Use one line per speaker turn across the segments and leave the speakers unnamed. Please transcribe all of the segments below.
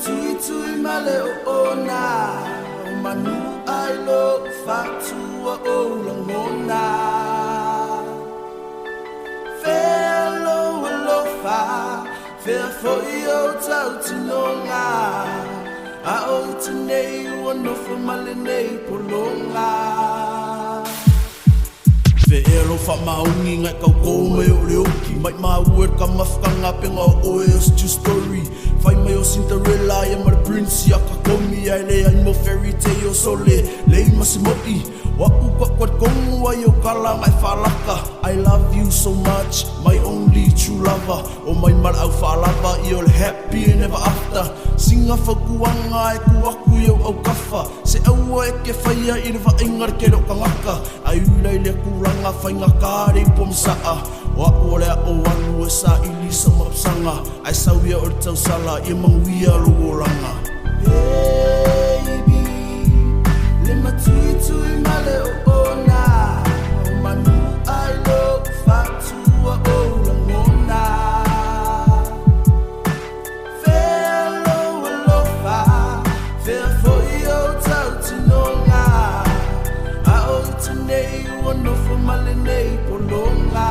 matui tui male o ona o manu ai lo fatua o langona Felo lo fa fe foi o tau tinonga a o tinei o no fo male nei polonga Fe elo fa maungi ngai kau kou mai o leoki Mai maa uer ka mafkanga penga o eos true story Fai mai o Cinderella ia mar prince ia ka komi Ai le ai mo fairy tale so le masi moti Wa uka kwat kongu ai o kala ngai whalaka I love you so much, my only true lover O mai mar au whalava i ol happy and ever after Singa whakuanga e kuaku i au kafa Se aua e ke whaia i rewa ingar ke roka ngaka Ai ulai le kuranga whainga kāre pom saa Wa olea o anu e sa ilisa mapsanga Ai sauia o tau sala i manguia loranga Baby, le matui tui male o ona O manu ai lo fatua o langona Felo lo fa, fea foi o tau tinonga A o tinei o no fo male nei polonga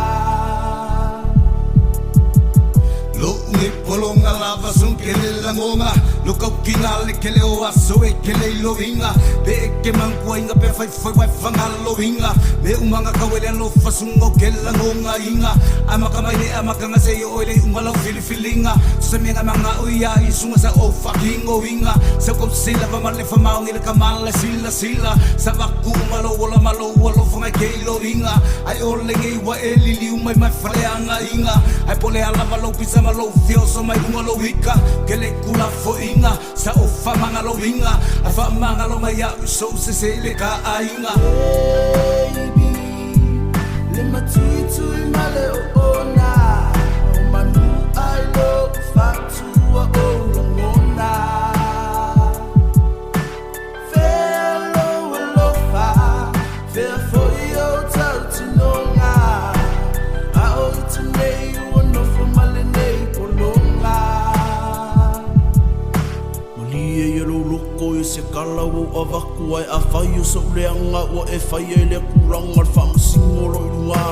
Lo ni polonga lava sun kele langonga Lo kau kinale kele o aso e kele loinga Pe ke mangua inga pe fai wai whangalo inga Me umanga kawele lo fasungo ke langonga inga Amaka mai le amaka nga se yo ele umalo filifilinga Se menga manga uia i sunga sa o fucking o inga Sa ko sila va male fa mau ni le kamala sila Sa vaku umalo wala malo walo fanga ke lo inga Ai ole ngai wa eli liu mai mai freanga inga Ai pole ala malo pisa malo fioso mai umalo wika Kele kula fo inga Sa o fa mangalo inga A fa mangalo mai au so se le ka ainga
Baby, le matui tui male o ona O manu ai lo fatua o langona Felo lo fa, fea foi o tau tinonga A o tinei o no fo male nei polonga Malie e lo loko e se kala o avaku ai a whai o so leanga o e whai e le kuranga al whamasingo roi runga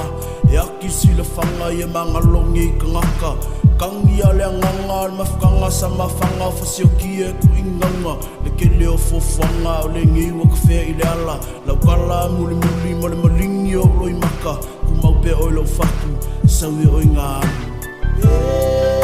E aki sila whanga e manga longi i kangaka Kangi a lea nganga al mafkanga sa mawhanga Fasio ki e ku inganga Le ke leo fofanga o le ngiwa ka whea i le ala Lau kala muli muli ma le malingi o roi maka Ku mau pe oi lau whaku Sau e oi ngā amu